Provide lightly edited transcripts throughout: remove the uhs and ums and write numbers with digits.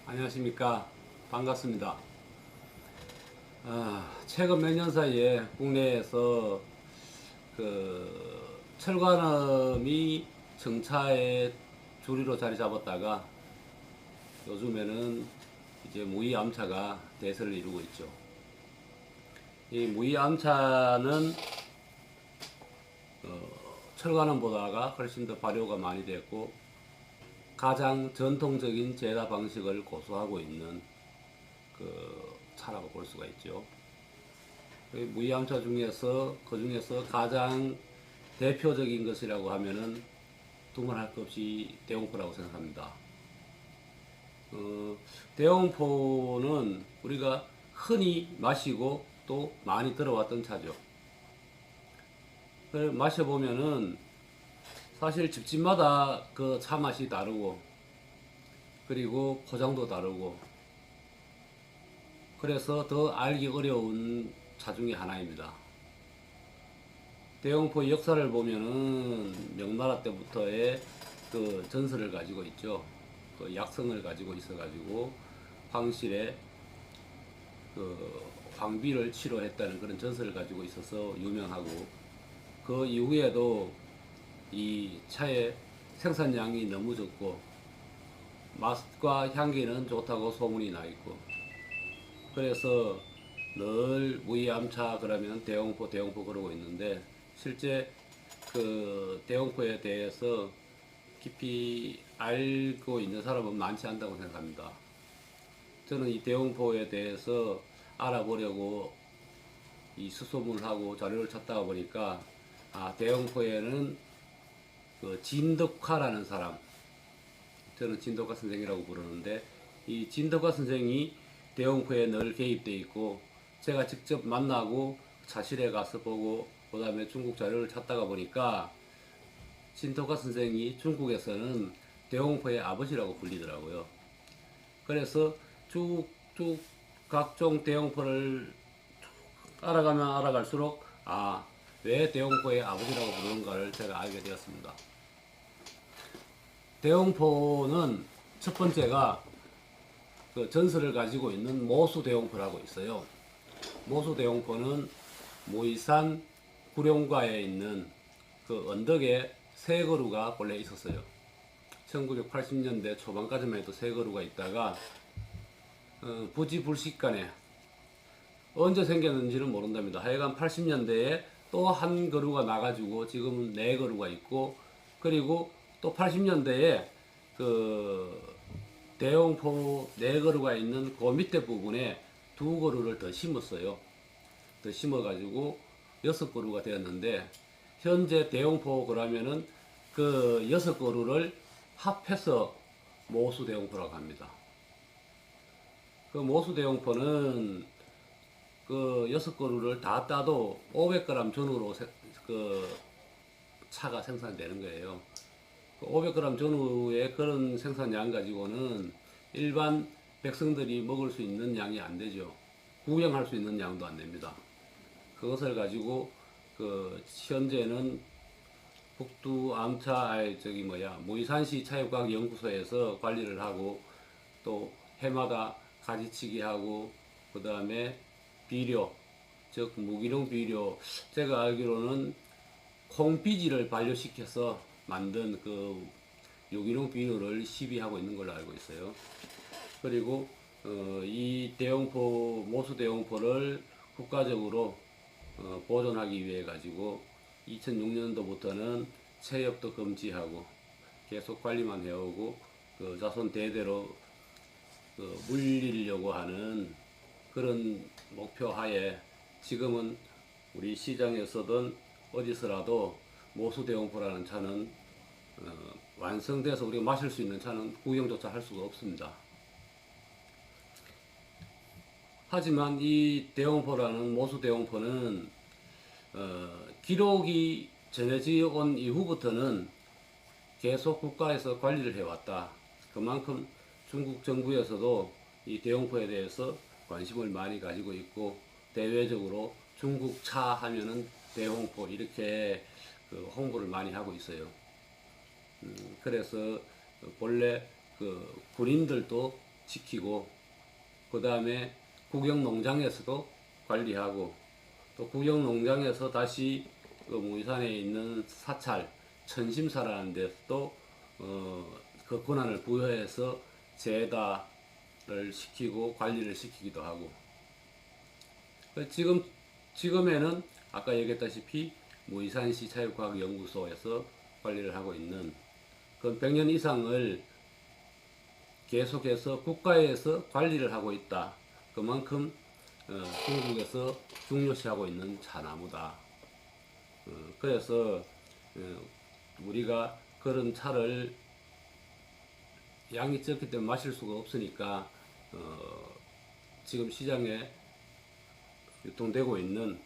안녕하십니까. 반갑습니다. 최근 몇 년 사이에 국내에서 철관음이 정차의 주류로 자리 잡았다가 요즘에는 이제 무이암차가 대세를 이루고 있죠. 이 무이암차는 철관음보다가 훨씬 더 발효가 많이 됐고 가장 전통적인 제다 방식을 고수하고 있는 차라고 볼 수가 있죠. 무이암차 중에서 그 중에서 가장 대표적인 것이라고 하면은 두말할 것 없이 대홍포라고 생각합니다. 대홍포는 우리가 흔히 마시고 또 많이 들어왔던 차죠. 그걸 마셔보면은 사실 집집마다 그 차 맛이 다르고 그리고 포장도 다르고 그래서 더 알기 어려운 차 중에 하나입니다. 대홍포의 역사를 보면은 명나라 때부터의 그 전설을 가지고 있죠. 그 약성을 가지고 있어가지고 황실에 그 황비를 치료했다는 그런 전설을 가지고 있어서 유명하고 그 이후에도 이 차의 생산량이 너무 적고 맛과 향기는 좋다고 소문이 나 있고 그래서 늘 무이암차 그러면 대홍포 대홍포 그러고 있는데 실제 그 대홍포에 대해서 깊이 알고 있는 사람은 많지 않다고 생각합니다. 저는 이 대홍포에 대해서 알아보려고 이 수소문을 하고 자료를 찾다가 보니까 대홍포에는 그 진덕화라는 사람, 저는 진덕화 선생이라고 부르는데 이 진덕화 선생이 대홍포에 늘 개입되어 있고 제가 직접 만나고 차실에 가서 보고 그 다음에 중국 자료를 찾다가 보니까 진덕화 선생이 중국에서는 대홍포의 아버지라고 불리더라고요. 그래서 쭉쭉 각종 대홍포를 알아가면 알아갈수록 왜 대홍포의 아버지라고 부르는가를 제가 알게 되었습니다. 대홍포는 첫 번째가 그 전설을 가지고 있는 모수대홍포라고 있어요. 모수대홍포는 모이산 구룡가에 있는 그 언덕에 세 그루가 본래 있었어요. 1980년대 초반까지만 해도 세 그루가 있다가 부지불식간에 언제 생겼는지는 모른답니다. 하여간 80년대에 또 한 그루가 나가지고 지금은 네 그루가 있고 그리고 또 80년대에 그 대홍포 네 그루가 있는 그 밑에 부분에 두 그루를 더 심었어요. 더 심어가지고 여섯 그루가 되었는데 현재 대홍포 그러면은 그 여섯 그루를 합해서 모수대홍포라고 합니다. 그 모수대홍포는 그 여섯 그루를 다 따도 500g 전후로 그 차가 생산되는 거예요. 500g 전후의 그런 생산량 가지고는 일반 백성들이 먹을 수 있는 양이 안 되죠. 구경할 수 있는 양도 안 됩니다. 그것을 가지고 그 현재는 북두 암차 무이산시 차육과학연구소에서 관리를 하고 또 해마다 가지치기 하고 그 다음에 비료 즉 무기농 비료 제가 알기로는 콩비지를 발효시켜서 만든 그 유기농 비료를 시비하고 있는 걸로 알고 있어요. 그리고 이 대홍포 모수 대홍포를 국가적으로 보존하기 위해 가지고 2006년도부터는 체협도 금지하고 계속 관리만 해오고 그 자손 대대로 물리려고 하는 그런 목표 하에 지금은 우리 시장에서든 어디서라도 모수대홍포라는 차는 완성돼서 우리가 마실 수 있는 차는 구경조차 할 수가 없습니다. 하지만 이 대홍포라는 모수대홍포는 기록이 전해져 온 이후부터는 계속 국가에서 관리를 해왔다. 그만큼 중국 정부에서도 이 대홍포에 대해서 관심을 많이 가지고 있고 대외적으로 중국 차 하면은 대홍포 이렇게 그 홍보를 많이 하고 있어요. 그래서 본래 그 군인들도 지키고, 그 다음에 국영농장에서도 관리하고, 또 국영농장에서 다시 그 무이산에 있는 사찰, 천심사라는 데서도 그 권한을 부여해서 제다를 시키고 관리를 시키기도 하고. 지금에는 아까 얘기했다시피 무이산시 자유과학연구소에서 관리를 하고 있는 그 100년 이상을 계속해서 국가에서 관리를 하고 있다. 그만큼 중국에서 중요시하고 있는 차나무다. 그래서 우리가 그런 차를 양이 적기 때문에 마실 수가 없으니까 지금 시장에 유통되고 있는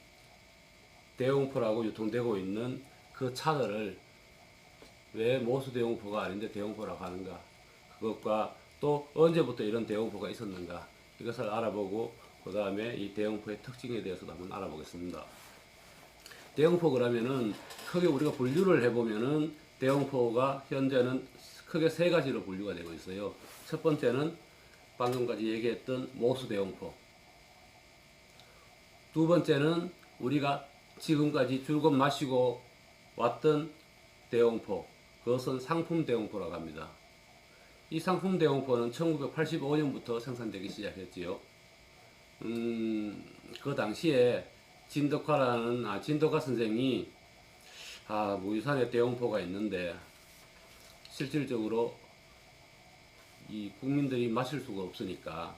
대용포라고 유통되고 있는 그 차들을 왜 모수 대용포가 아닌데 대용포라고 하는가, 그것과 또 언제부터 이런 대용포가 있었는가, 이것을 알아보고 그 다음에 이 대용포의 특징에 대해서도 한번 알아보겠습니다. 대용포 그러면은 크게 우리가 분류를 해보면은 대용포가 현재는 크게 세 가지로 분류가 되고 있어요. 첫 번째는 방금까지 얘기했던 모수 대용포. 두 번째는 우리가 지금까지 줄곧 마시고 왔던 대용포, 그것은 상품 대용포라고 합니다. 이 상품 대용포는 1985년부터 생산되기 시작했지요. 그 당시에 진덕화 선생이 무이산에 대용포가 있는데 실질적으로 이 국민들이 마실 수가 없으니까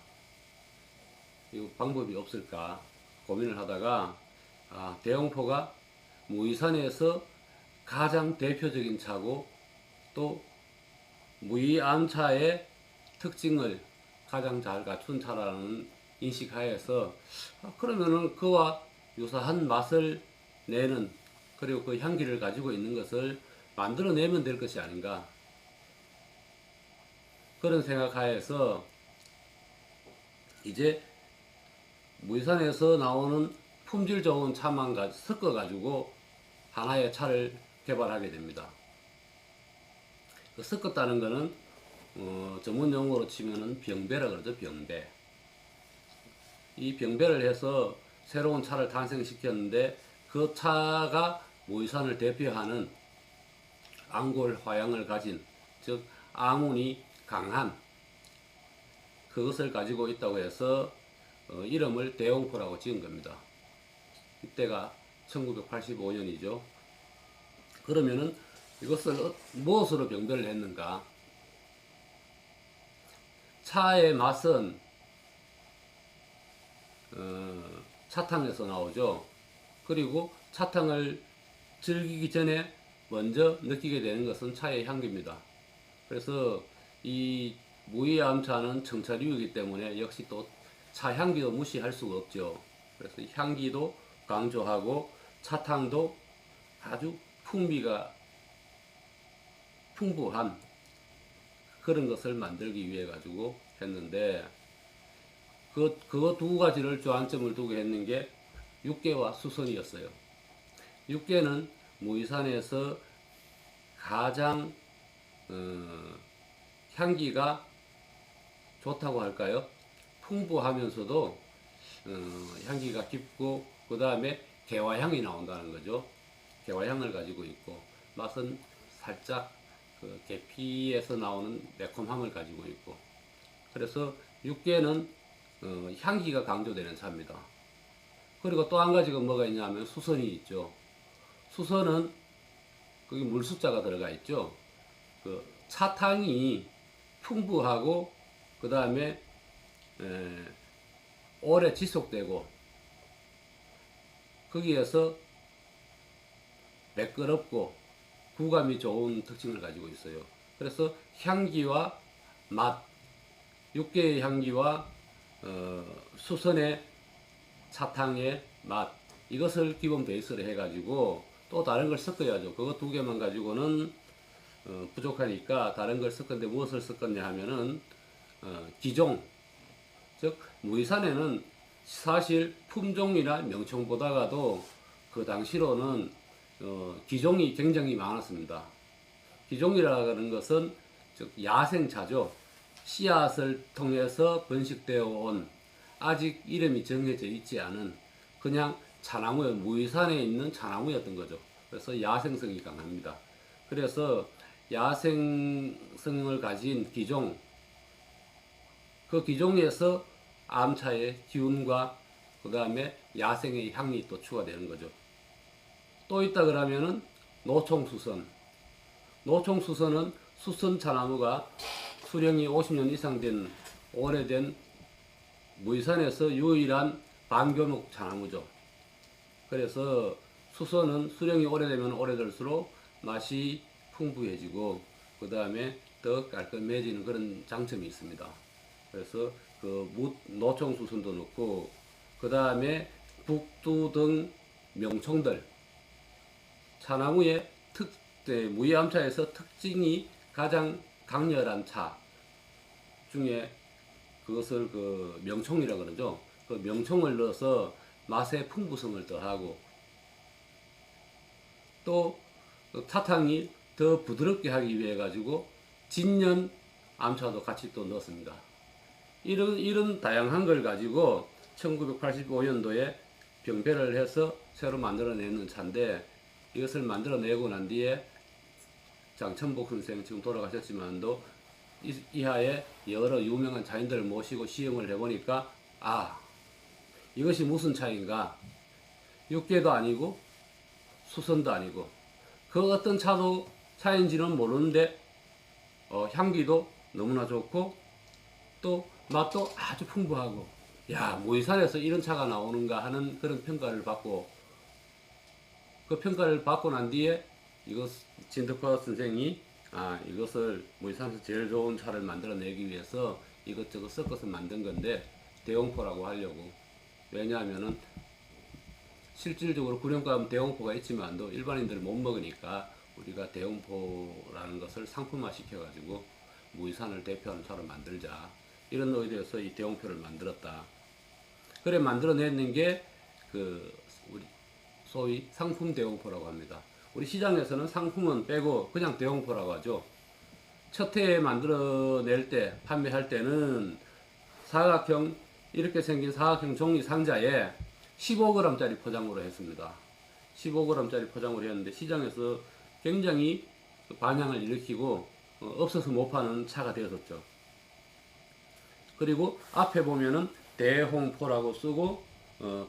이 방법이 없을까 고민을 하다가 대용포가 무이산에서 가장 대표적인 차고 또 무이암차의 특징을 가장 잘 갖춘 차라는 인식하에서 그러면은 그와 유사한 맛을 내는, 그리고 그 향기를 가지고 있는 것을 만들어내면 될 것이 아닌가, 그런 생각하에서 이제 무이산에서 나오는 품질 좋은 차만 섞어 가지고 하나의 차를 개발하게 됩니다. 그 섞었다는 것은 전문 용어로 치면은 병배라 그러죠. 병배. 이 병배를 해서 새로운 차를 탄생시켰는데 그 차가 무이산을 대표하는 앙골 화양을 가진, 즉 아문이 강한 그것을 가지고 있다고 해서 이름을 대용포라고 지은 겁니다. 이때가 1985년이죠. 그러면은 이것을 무엇으로 병배를 했는가? 차의 맛은 차탕에서 나오죠. 그리고 차탕을 즐기기 전에 먼저 느끼게 되는 것은 차의 향기입니다. 그래서 이 무이암차는 청차류이기 때문에 역시 또 차 향기도 무시할 수가 없죠. 그래서 향기도 강조하고 차탕도 아주 풍미가 풍부한 그런 것을 만들기 위해 가지고 했는데 그 두 가지를 주안점을 두게 했는 게 육계와 수선이었어요. 육계는 무이산에서 가장 향기가 좋다고 할까요? 풍부하면서도 향기가 깊고 그 다음에 개화향이 나온다는 거죠. 개화향을 가지고 있고 맛은 살짝 그 계피에서 나오는 매콤함을 가지고 있고, 그래서 육계는 향기가 강조되는 차입니다. 그리고 또 한 가지가 뭐가 있냐면 수선이 있죠. 수선은 거기 물숫자가 들어가 있죠. 그 차탕이 풍부하고 그 다음에 오래 지속되고 거기에서 매끄럽고 구감이 좋은 특징을 가지고 있어요. 그래서 향기와 맛, 육계의 향기와 수선의 차탕의 맛, 이것을 기본 베이스로 해가지고 또 다른 걸 섞어야죠. 그거 두 개만 가지고는 부족하니까 다른 걸 섞었는데 무엇을 섞었냐 하면은 기종, 즉 무이산에는 사실 품종이나 명칭보다가도 그 당시로는 기종이 굉장히 많았습니다. 기종이라는 것은 즉 야생차죠. 씨앗을 통해서 번식되어 온 아직 이름이 정해져 있지 않은 그냥 차나무, 무의산에 있는 차나무였던 거죠. 그래서 야생성이 강합니다. 그래서 야생성을 가진 기종, 그 기종에서 암차의 기운과 그 다음에 야생의 향이 또 추가되는 거죠. 또 있다 그러면은 노총수선. 노총수선은 수선 차나무가 수령이 50년 이상 된 오래된 무의산에서 유일한 반교목 차나무죠. 그래서 수선은 수령이 오래되면 오래될수록 맛이 풍부해지고 그 다음에 더 깔끔해지는 그런 장점이 있습니다. 그래서 그 노총수선도 넣고 그 다음에 북두 등 명총들 차나무의 무의암차에서 특징이 가장 강렬한 차 중에 그것을 그 명총이라 그러죠. 그 명총을 넣어서 맛의 풍부성을 더하고 또 사탕이 더 부드럽게 하기 위해 가지고 진년 암차도 같이 또 넣었습니다. 이런 다양한 걸 가지고 1985년도에 병배를 해서 새로 만들어내는 차인데 이것을 만들어내고 난 뒤에 장천복 선생 지금 돌아가셨지만도 이하에 여러 유명한 차인들을 모시고 시음을 해보니까 이것이 무슨 차인가, 육계도 아니고 수선도 아니고 그 어떤 차인지는 모르는데 향기도 너무나 좋고 또 맛도 아주 풍부하고 무의산에서 이런 차가 나오는가 하는 그런 평가를 받고 그 평가를 받고 난 뒤에 진덕화 선생이 이것을 무의산에서 제일 좋은 차를 만들어내기 위해서 이것저것 섞어서 만든 건데 대홍포라고 하려고. 왜냐하면은 실질적으로 구룡가면 대홍포가 있지만도 일반인들 못 먹으니까 우리가 대홍포라는 것을 상품화 시켜가지고 무의산을 대표하는 차로 만들자, 이런 의도에서 이 대홍포를 만들었다. 그래 만들어내는 게 우리 소위 상품 대홍포라고 합니다. 우리 시장에서는 상품은 빼고 그냥 대홍포라고 하죠. 첫 해에 만들어낼 때, 판매할 때는 사각형, 이렇게 생긴 사각형 종이 상자에 15g짜리 포장으로 했습니다. 15g짜리 포장으로 했는데 시장에서 굉장히 반향을 일으키고 없어서 못 파는 차가 되었었죠. 그리고 앞에 보면은 대홍포라고 쓰고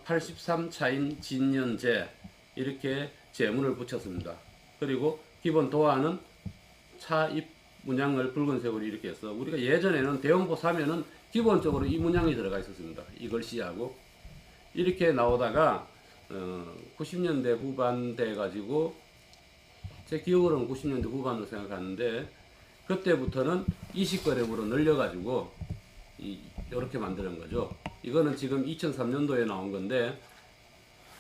83차인 진년제 이렇게 제문을 붙였습니다. 그리고 기본 도안은 차 잎 문양을 붉은색으로 이렇게 해서 우리가 예전에는 대홍포 사면은 기본적으로 이 문양이 들어가 있었습니다. 이 글씨하고 이렇게 나오다가 90년대 후반 돼 가지고 제 기억으로는 90년대 후반으로 생각하는데 그때부터는 20g으로 늘려 가지고 이렇게 만드는 거죠. 이거는 지금 2003년도에 나온 건데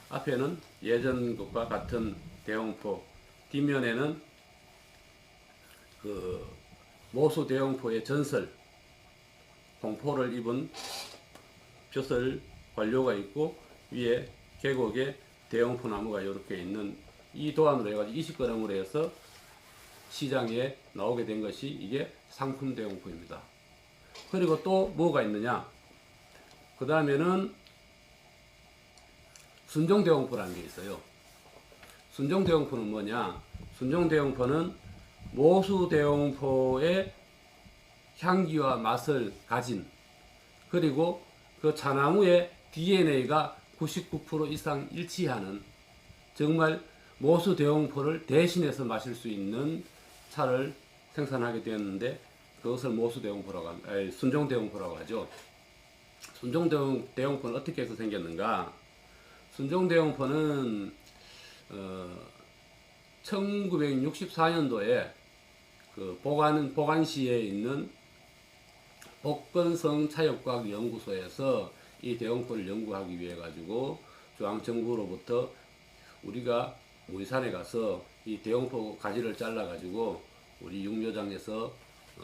앞에는 예전 것과 같은 대홍포, 뒷면에는 모수 대홍포의 전설, 공포를 입은 벼슬 관료가 있고 위에 계곡에 대홍포 나무가 이렇게 있는 이 도안으로 해가지고 20g으로 해서 시장에 나오게 된 것이 이게 상품 대홍포입니다. 그리고 또 뭐가 있느냐? 그 다음에는 순정대홍포라는 게 있어요. 순정대홍포는 뭐냐? 순정대홍포는 모수대홍포의 향기와 맛을 가진, 그리고 그 차나무의 DNA가 99% 이상 일치하는 정말 모수대홍포를 대신해서 마실 수 있는 차를 생산하게 되었는데 그것을 순정대홍포라고 하죠. 순정대홍포는 어떻게 해서 생겼는가? 순정대홍포는 1964년도에 보관시에 있는 복건성 차역과학연구소에서 이 대홍포를 연구하기 위해 가지고 중앙정부로부터 우리가 무의산에 가서 이 대홍포 가지를 잘라 가지고 우리 육묘장에서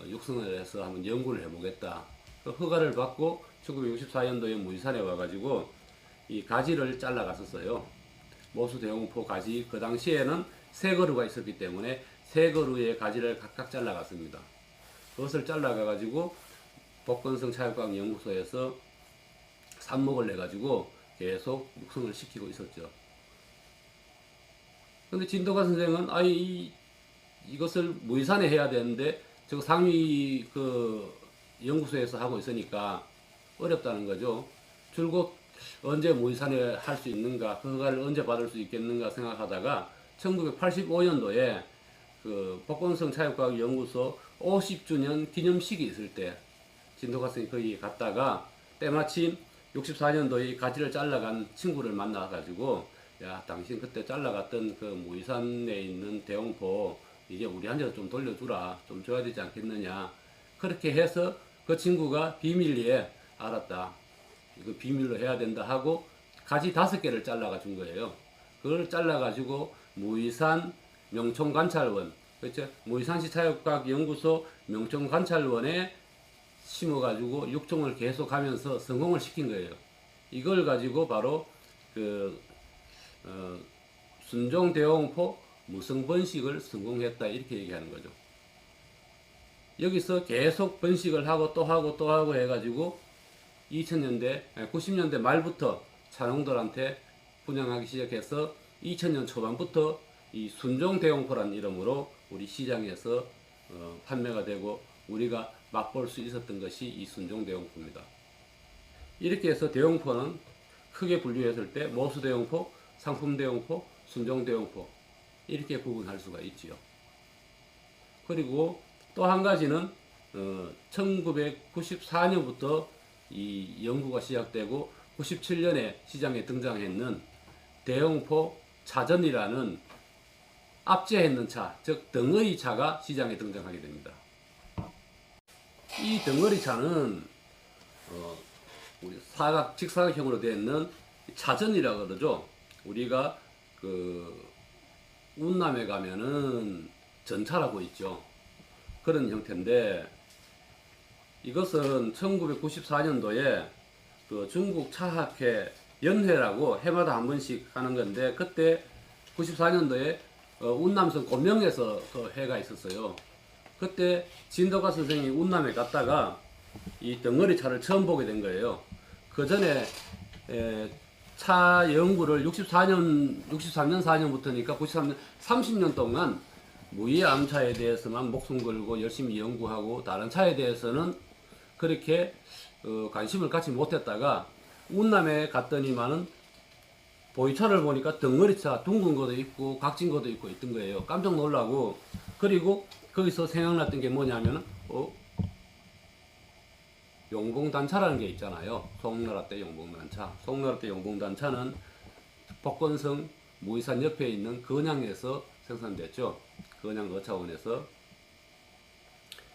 육성을 해서 한번 연구를 해보겠다. 그 허가를 받고 1964년도에 무의산에 와가지고 이 가지를 잘라 갔었어요. 모수 대홍포 가지, 그 당시에는 세 그루가 있었기 때문에 세 그루의 가지를 각각 잘라 갔습니다. 그것을 잘라 가가지고 복건성 차육과학 연구소에서 삽목을 내 가지고 계속 육성을 시키고 있었죠. 근데 진도가 선생은 이것을 무이산에 해야 되는데 저 상위 그 연구소에서 하고 있으니까 어렵다는 거죠. 줄곧 언제 무이산에 할 수 있는가, 그 허가를 언제 받을 수 있겠는가 생각하다가 1985년도에 그 복건성 차육과학 연구소 50주년 기념식이 있을 때 진도가 선생이 거기 갔다가 때마침 64년도에 가지를 잘라간 친구를 만나가지고, 야, 당신 그때 잘라갔던 그 무이산에 있는 대용포 이제 우리한테 좀 돌려주라, 좀 줘야 되지 않겠느냐. 그렇게 해서 그 친구가 비밀리에 알았다, 이거 비밀로 해야 된다 하고 가지 5개를 잘라가 준 거예요. 그걸 잘라가지고 무이산 명촌관찰원, 그렇죠? 무이산시 차육과학 연구소 명촌관찰원에 심어가지고 육종을 계속하면서 성공을 시킨 거예요. 이걸 가지고 바로 그 순종대용포 무성 번식을 성공했다, 이렇게 얘기하는 거죠. 여기서 계속 번식을 하고 또 하고 또 하고 해가지고 90년대 말부터 차농들한테 분양하기 시작해서 2000년 초반부터 이 순종대용포라는 이름으로 우리 시장에서 판매가 되고 우리가 맛볼 수 있었던 것이 이 순종대용포입니다. 이렇게 해서 대용포는 크게 분류했을 때 모수대용포, 상품대용포, 순종대용포 이렇게 구분할 수가 있지요. 그리고 또 한 가지는 1994년부터 이 연구가 시작되고 97년에 시장에 등장했는 대용포 차전이라는 압제했는 차, 즉 덩어리 차가 시장에 등장하게 됩니다. 이 덩어리 차는 우리 직사각형으로 되어 있는 차전이라고 그러죠. 우리가 그 운남에 가면은 전차라고 있죠. 그런 형태인데, 이것은 1994년도에 그 중국 차학회 연회라고 해마다 한 번씩 하는 건데, 그때 94년도에 운남성 곤명에서 그 회가 있었어요. 그때 진도가 선생이 운남에 갔다가 이 덩어리 차를 처음 보게 된 거예요. 그 전에 차 연구를 63년 4년부터니까 93년 30년 동안 무이암차에 대해서만 목숨 걸고 열심히 연구하고 다른 차에 대해서는 그렇게 관심을 갖지 못했다가 운남에 갔더니만은 보이차를 보니까 덩어리차 둥근 것도 있고 각진 것도 있고 있던 거예요. 깜짝 놀라고, 그리고 거기서 생각났던 게 뭐냐면 용봉단차라는 게 있잖아요. 송나라 때 용봉단차. 송나라 때 용봉단차는 복건성 무이산 옆에 있는 건양에서 생산됐죠. 건양 어차원에서.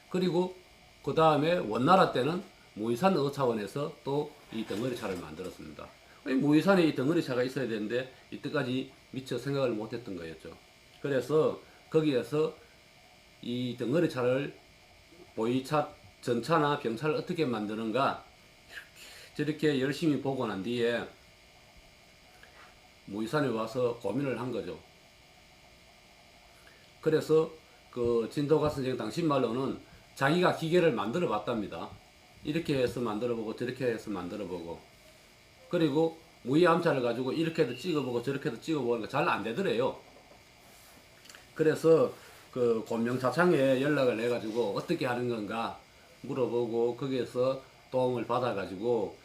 그리고 그 다음에 원나라 때는 무이산 어차원에서 또 이 덩어리차를 만들었습니다. 무이산에 이 덩어리차가 있어야 되는데 이때까지 미처 생각을 못했던 거였죠. 그래서 거기에서 이 덩어리차를 보이차, 전차나 병차를 어떻게 만드는가 저렇게 열심히 보고 난 뒤에 무이산에 와서 고민을 한 거죠. 그래서 그 진도가 선생 당시 말로는 자기가 기계를 만들어 봤답니다. 이렇게 해서 만들어 보고 저렇게 해서 만들어 보고, 그리고 무이암차를 가지고 이렇게도 찍어보고 저렇게도 찍어보니까 잘 안 되더래요. 그래서 그 곤명차창에 연락을 해가지고 어떻게 하는 건가 물어보고 거기에서 도움을 받아가지고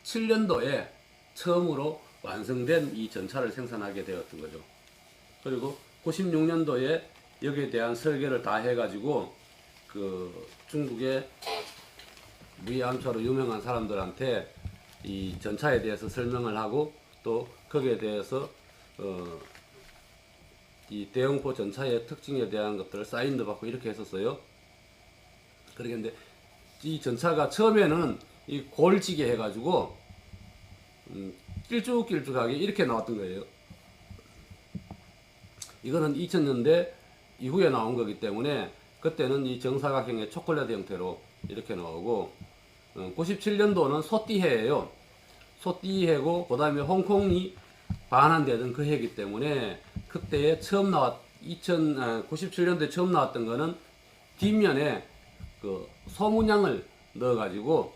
97년도에 처음으로 완성된 이 전차를 생산하게 되었던 거죠. 그리고 96년도에 여기에 대한 설계를 다 해가지고 그 중국의 무이암차로 유명한 사람들한테 이 전차에 대해서 설명을 하고 또 거기에 대해서 이 대용포 전차의 특징에 대한 것들을 사인도 받고 이렇게 했었어요. 그러겠는데 이 전차가 처음에는 이 골지게 해가지고 길쭉길쭉하게 이렇게 나왔던 거예요. 이거는 2000년대 이후에 나온 거기 때문에 그때는 이 정사각형의 초콜릿 형태로 이렇게 나오고, 97년도는 소띠해예요. 소띠해고 그 다음에 홍콩이 반환되던 그 해이기 때문에 그때에 처음 97년도에 처음 나왔던 거는 뒷면에 그 소문양을 넣어가지고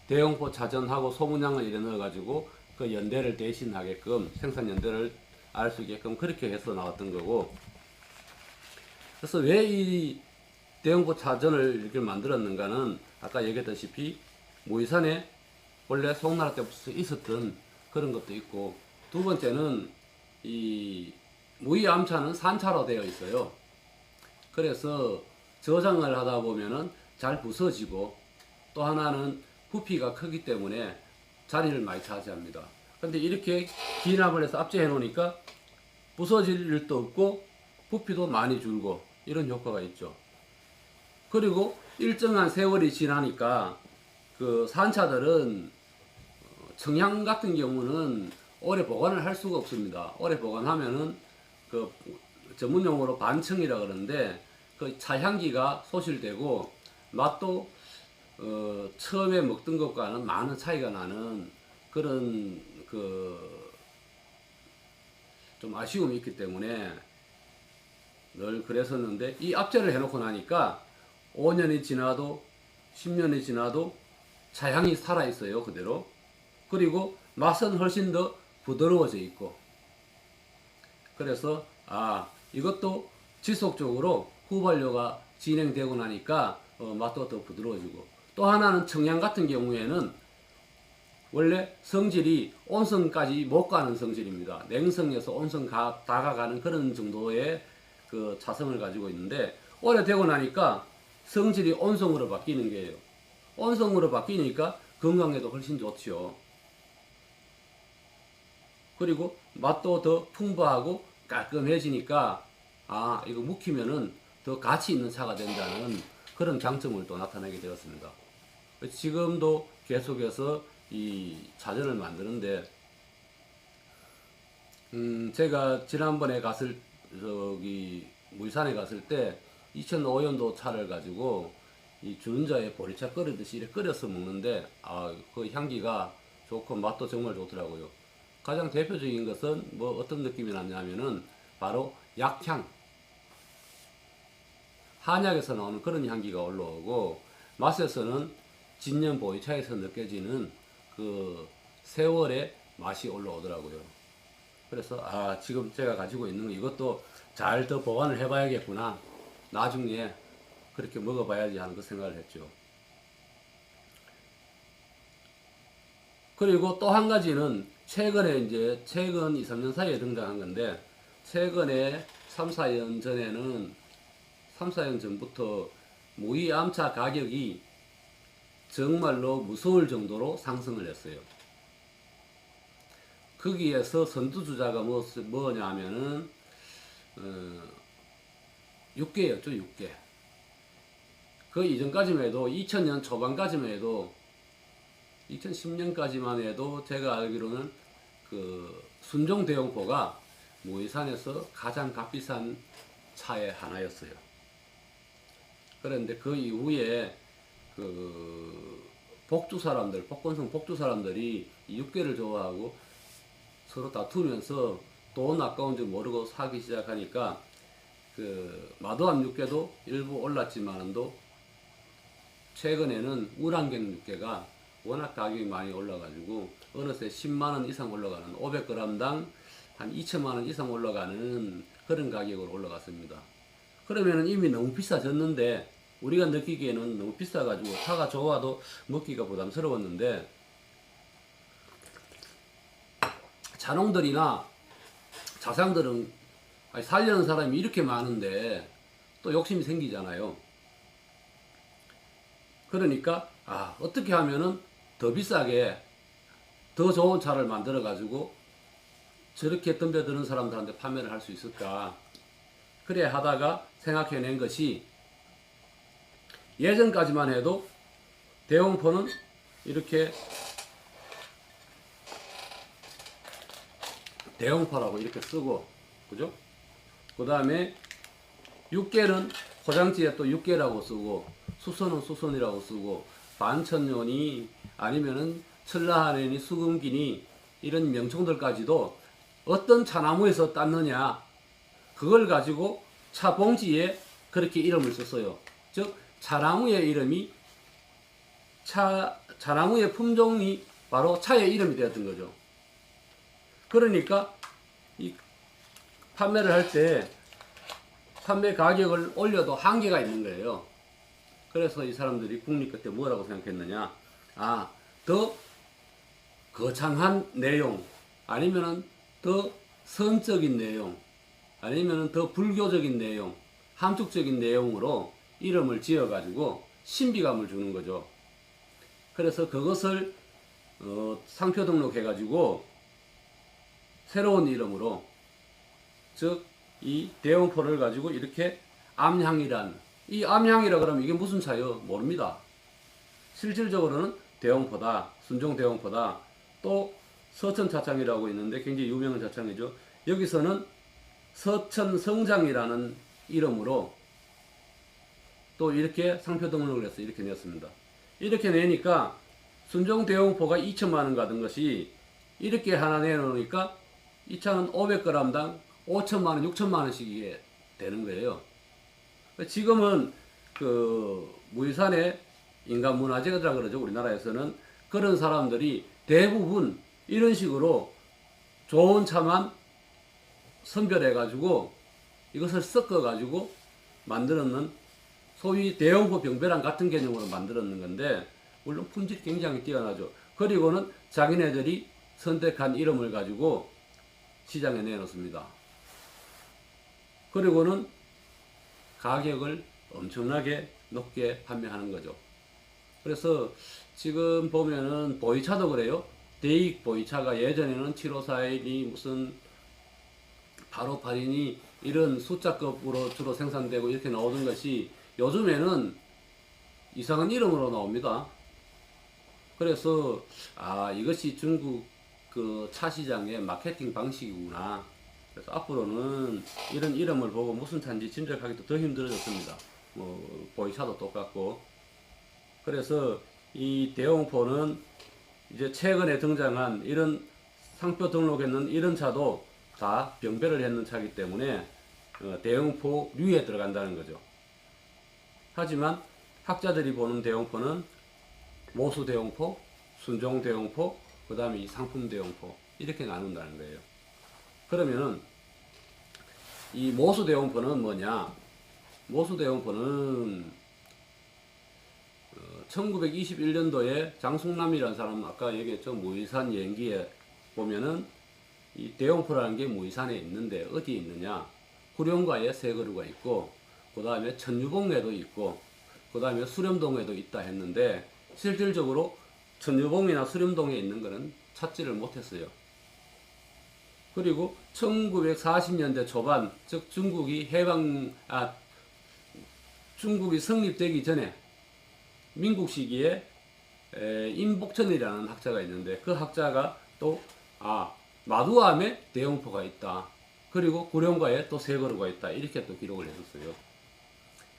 대용포 차전하고 소문양을 이래 넣어가지고 그 연대를 대신하게끔 생산 연대를 알 수 있게끔 그렇게 해서 나왔던 거고. 그래서 왜 이 대용포 차전을 이렇게 만들었는가는 아까 얘기했다시피 모의산에 원래 송나라 때부터 있었던 그런 것도 있고, 두 번째는 이 무의 암차는 산차로 되어 있어요. 그래서 저장을 하다 보면은 잘 부서지고, 또 하나는 부피가 크기 때문에 자리를 많이 차지합니다. 근데 이렇게 기납을 해서 압제해 놓으니까 부서질 일도 없고 부피도 많이 줄고 이런 효과가 있죠. 그리고 일정한 세월이 지나니까 그 산차들은 청향 같은 경우는 오래 보관을 할 수가 없습니다. 오래 보관하면은 그 전문용어로 반청이라 그러는데 그 차향기가 소실되고 맛도 처음에 먹던 것과는 많은 차이가 나는 그런 그 좀 아쉬움이 있기 때문에 늘 그랬었는데, 이 압제를 해놓고 나니까 5년이 지나도 10년이 지나도 차향이 살아있어요, 그대로. 그리고 맛은 훨씬 더 부드러워져 있고, 그래서 이것도 지속적으로 후발효가 진행되고 나니까 맛도 더 부드러워지고, 또 하나는 청양 같은 경우에는 원래 성질이 온성까지 못 가는 성질입니다. 냉성에서 온성 다가가는 그런 정도의 그 차성을 가지고 있는데, 오래되고 나니까 성질이 온성으로 바뀌는 게예요. 온성으로 바뀌니까 건강에도 훨씬 좋지요. 그리고 맛도 더 풍부하고 깔끔해지니까 이거 묵히면은 더 가치 있는 차가 된다는 그런 장점을 또 나타내게 되었습니다. 지금도 계속해서 이 차전을 만드는데, 제가 지난번에 무의산에 갔을 때 2005년도 차를 가지고 이 주전자에 보리차 끓이듯이 이렇게 끓여서 먹는데 그 향기가 좋고 맛도 정말 좋더라고요. 가장 대표적인 것은 어떤 느낌이 났냐면은 바로 약향, 한약에서 나오는 그런 향기가 올라오고, 맛에서는 진년 보이차에서 느껴지는 그 세월의 맛이 올라오더라고요. 그래서 지금 제가 가지고 있는 이것도 잘 더 보관을 해봐야겠구나, 나중에 그렇게 먹어봐야지 하는 그 생각을 했죠. 그리고 또 한 가지는 최근 2, 3년 사이에 등장한 건데, 최근에 3, 4년 전에는 3, 4년 전부터 무의 암차 가격이 정말로 무서울 정도로 상승을 했어요. 거기에서 선두주자가 뭐냐면은 6개였죠, 6개. 그 이전까지만 해도 2000년 초반까지만 해도 2010년까지만 해도 제가 알기로는 그 순종 대용포가 무의산에서 가장 값비싼 차의 하나였어요. 그런데 그 이후에 그 복권성 복주 사람들이 이 육개를 좋아하고 서로 다투면서 돈 아까운 줄 모르고 사기 시작하니까 그 마도암 육개도 일부 올랐지만도 최근에는 우랑경 육개가 워낙 가격이 많이 올라가지고 어느새 10만원 이상 올라가는, 500g당 한 2천만원 이상 올라가는 그런 가격으로 올라갔습니다. 그러면은 이미 너무 비싸졌는데, 우리가 느끼기에는 너무 비싸가지고 차가 좋아도 먹기가 부담스러웠는데, 자농들이나 자상들은 살려는 사람이 이렇게 많은데 또 욕심이 생기잖아요. 그러니까 어떻게 하면은 더 비싸게 더 좋은 차를 만들어 가지고 저렇게 덤벼드는 사람들한테 판매를 할 수 있을까, 그래 하다가 생각해낸 것이, 예전까지만 해도 대용포는 이렇게 대용포라고 이렇게 쓰고, 그죠? 그 다음에 육개는 포장지에 또 육개라고 쓰고, 수선은 수선이라고 쓰고, 반천년이 아니면은 천라한이니 수금기니 이런 명칭들까지도 어떤 차나무에서 땄느냐, 그걸 가지고 차 봉지에 그렇게 이름을 썼어요. 즉 차나무의 이름이 차나무의 품종이 바로 차의 이름이 되었던 거죠. 그러니까 이 판매를 할 때 판매 가격을 올려도 한계가 있는 거예요. 그래서 이 사람들이 국립 그때 뭐라고 생각했느냐, 더 거창한 내용, 아니면은 더 성적인 내용, 아니면은 더 불교적인 내용, 함축적인 내용으로 이름을 지어가지고 신비감을 주는 거죠. 그래서 그것을 상표 등록해가지고 새로운 이름으로, 즉 이 대용포를 가지고 이렇게 암향이란, 이 암향이라 그러면 이게 무슨 차요? 모릅니다. 실질적으로는 대용포다, 순종 대용포다. 또 서천 차창이라고 있는데 굉장히 유명한 차창이죠. 여기서는 서천 성장이라는 이름으로 또 이렇게 상표 등록을 해서 이렇게 냈습니다. 이렇게 내니까 순종 대용포가 2천만 원 가던 것이 이렇게 하나 내놓으니까 이 차는 500g당 5천만 원, 6천만 원씩이 되는 거예요. 지금은 그 무이산의 인간문화재라 그러죠. 우리나라에서는 그런 사람들이 대부분 이런 식으로 좋은 차만 선별해 가지고 이것을 섞어 가지고 만들었는 소위 대용포 병배랑 같은 개념으로 만들었는 건데, 물론 품질이 굉장히 뛰어나죠. 그리고는 자기네들이 선택한 이름을 가지고 시장에 내놓습니다. 그리고는 가격을 엄청나게 높게 판매하는 거죠. 그래서 지금 보면은 보이차도 그래요. 대익 보이차가 예전에는 7541이 무슨 8582니 이런 숫자급으로 주로 생산되고 이렇게 나오던 것이 요즘에는 이상한 이름으로 나옵니다. 그래서 이것이 중국 그 차 시장의 마케팅 방식이구나. 그래서 앞으로는 이런 이름을 보고 무슨 차인지 짐작하기도 더 힘들어졌습니다. 뭐 보이차도 똑같고. 그래서 이 대용포는 이제 최근에 등장한 이런 상표 등록했는 이런 차도 다 병배를 했는 차이기 때문에 대용포류에 들어간다는 거죠. 하지만 학자들이 보는 대용포는 모수 대용포, 순종 대용포, 그 다음에 이 상품 대용포, 이렇게 나눈다는 거예요. 그러면은 이 모수 대용포는 뭐냐? 모수 대용포는 1921년도에 장숙남이라는 사람, 아까 얘기했죠. 무이산 연기에 보면은 이 대용포라는 게 무이산에 있는데 어디에 있느냐? 후룡가에 세 그루가 있고, 그 다음에 천유봉에도 있고, 그 다음에 수렴동에도 있다 했는데, 실질적으로 천유봉이나 수렴동에 있는 거는 찾지를 못했어요. 그리고 1940년대 초반, 즉 중국이 성립되기 전에 민국 시기에 임복천이라는 학자가 있는데, 그 학자가 또 마두암에 대용포가 있다. 그리고 구룡가에 또 세 그루가 있다. 이렇게 또 기록을 해줬어요.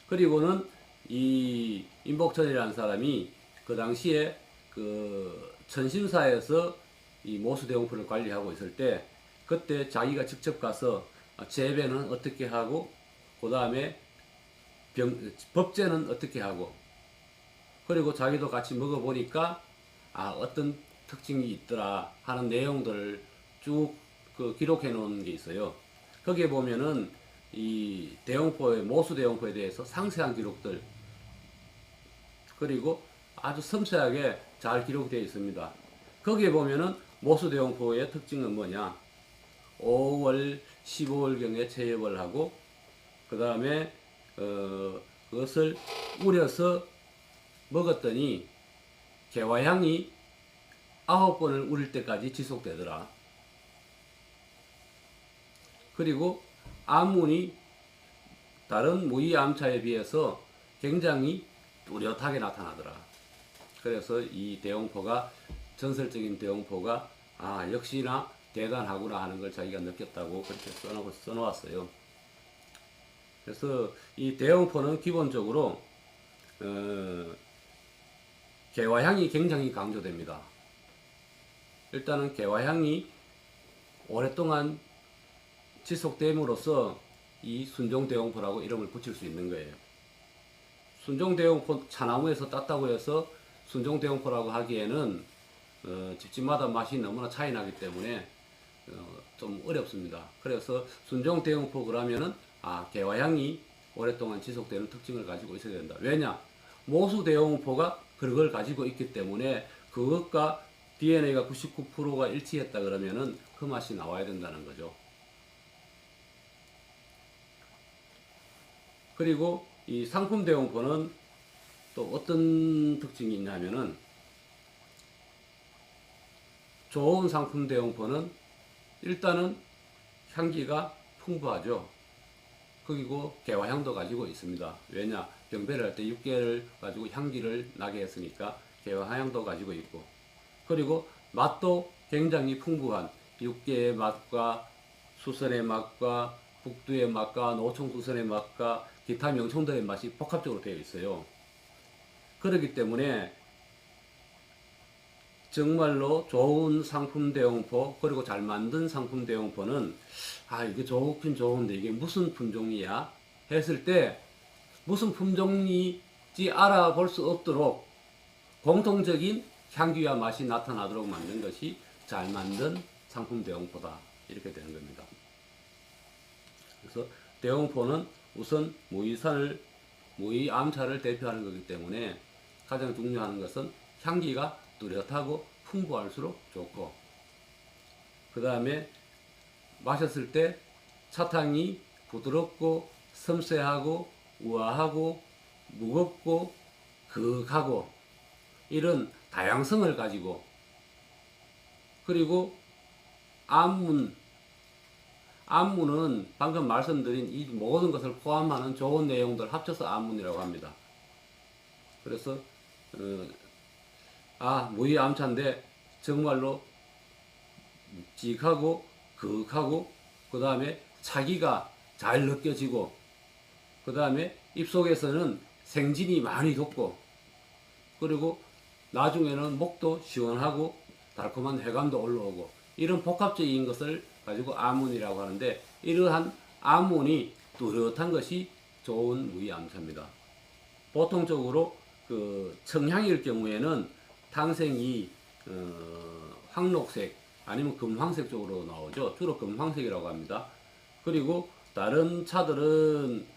그리고는 이 임복천이라는 사람이 그 당시에 그 천심사에서 이 모수 대용포를 관리하고 있을 때, 그때 자기가 직접 가서 재배는 어떻게 하고, 그 다음에 법제는 어떻게 하고, 그리고 자기도 같이 먹어보니까 어떤 특징이 있더라 하는 내용들을 쭉 그 기록해 놓은 게 있어요. 거기에 보면은 이 대용포의 모수 대용포에 대해서 상세한 기록들, 그리고 아주 섬세하게 잘 기록되어 있습니다. 거기에 보면은 모수 대용포의 특징은 뭐냐? 5월, 15월경에 채엽을 하고, 그 다음에 그것을 우려서 먹었더니 개화향이 9번을 우릴 때까지 지속되더라. 그리고 암운이 다른 무이암차에 비해서 굉장히 뚜렷하게 나타나더라. 그래서 이 대용포가, 전설적인 대용포가 역시나 대단하구나 하는 걸 자기가 느꼈다고 그렇게 써놓았어요. 그래서 이 대용포는 기본적으로 개화향이 굉장히 강조됩니다. 일단은 개화향이 오랫동안 지속됨으로써 이 순종 대용포라고 이름을 붙일 수 있는 거예요. 순종 대용포 차나무에서 땄다고 해서 순종 대용포라고 하기에는 집집마다 맛이 너무나 차이 나기 때문에 좀 어렵습니다. 그래서 순종 대용포 그러면은 개화향이 오랫동안 지속되는 특징을 가지고 있어야 된다. 왜냐? 모수 대용포가 그걸 가지고 있기 때문에 그것과 DNA가 99%가 일치했다 그러면은 그 맛이 나와야 된다는 거죠. 그리고 이 상품 대용포는 또 어떤 특징이 있냐면은, 좋은 상품 대용포는 일단은 향기가 풍부하죠. 그리고 개화향도 가지고 있습니다. 왜냐? 병배를 할 때 육개를 가지고 향기를 나게 했으니까 개화향도 가지고 있고, 그리고 맛도 굉장히 풍부한 육개의 맛과 수선의 맛과 북두의 맛과 노청수선의 맛과 기타 명청들의 맛이 복합적으로 되어 있어요. 그렇기 때문에 정말로 좋은 상품 대용포, 그리고 잘 만든 상품 대용포는 이게 좋긴 좋은데 이게 무슨 품종이야? 했을 때 무슨 품종인지 알아볼 수 없도록 공통적인 향기와 맛이 나타나도록 만든 것이 잘 만든 상품 대용포다, 이렇게 되는 겁니다. 그래서 대용포는 우선 무의 암차를 대표하는 것이기 때문에 가장 중요한 것은 향기가 뚜렷하고 풍부할수록 좋고, 그 다음에 마셨을 때 차탕이 부드럽고 섬세하고 우아하고 무겁고 그윽하고 이런 다양성을 가지고, 그리고 안문은 방금 말씀드린 이 모든 것을 포함하는 좋은 내용들 합쳐서 안문이라고 합니다. 그래서 무의 암차인데 정말로 묵직하고 그윽하고, 그 다음에 차기가 잘 느껴지고, 그 다음에 입속에서는 생진이 많이 돋고, 그리고 나중에는 목도 시원하고 달콤한 해감도 올라오고, 이런 복합적인 것을 가지고 암문이라고 하는데, 이러한 암문이 뚜렷한 것이 좋은 무의 암차입니다. 보통적으로 청향일 경우에는 탄생이 황록색 아니면 금황색 쪽으로 나오죠. 주로 금황색이라고 합니다. 그리고 다른 차들은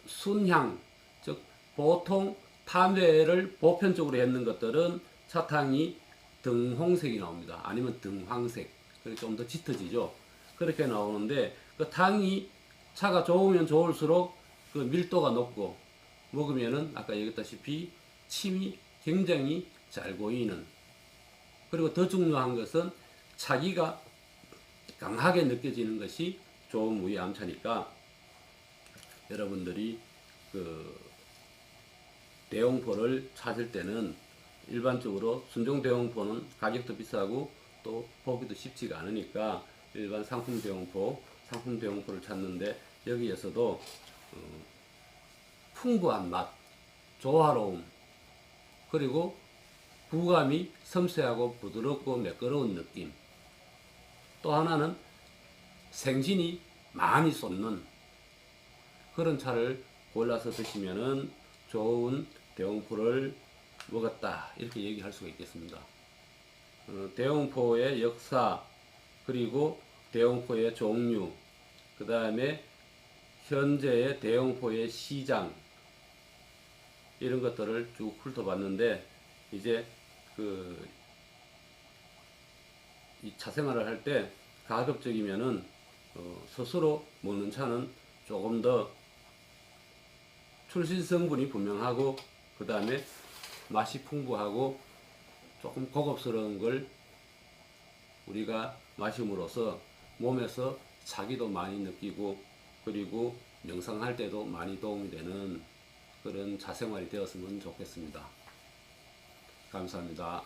순향, 즉 보통 탐배를 보편적으로 했는 것들은 차탕이 등홍색이 나옵니다. 아니면 등황색, 좀 더 짙어지죠. 그렇게 나오는데, 그 당이 차가 좋으면 좋을수록 그 밀도가 높고, 먹으면은 아까 얘기했다시피 침이 굉장히 잘 고이는, 그리고 더 중요한 것은 차기가 강하게 느껴지는 것이 좋은 무의 암차니까, 여러분들이 대용포를 찾을 때는 일반적으로 순종 대용포는 가격도 비싸고 또 보기도 쉽지가 않으니까 일반 상품 대용포를 찾는데, 여기에서도 풍부한 맛, 조화로움, 그리고 구감이 섬세하고 부드럽고 매끄러운 느낌, 또 하나는 생진이 많이 솟는 그런 차를 골라서 드시면은 좋은 대용포를 먹었다, 이렇게 얘기할 수가 있겠습니다. 대용포의 역사, 그리고 대용포의 종류, 그 다음에 현재의 대용포의 시장, 이런 것들을 쭉 훑어봤는데, 이제 이 차생활을 할 때 가급적이면은 스스로 먹는 차는 조금 더 출신 성분이 분명하고, 그 다음에 맛이 풍부하고 조금 고급스러운 걸 우리가 마심으로써 몸에서 차기도 많이 느끼고, 그리고 명상할 때도 많이 도움이 되는 그런 차생활이 되었으면 좋겠습니다. 감사합니다.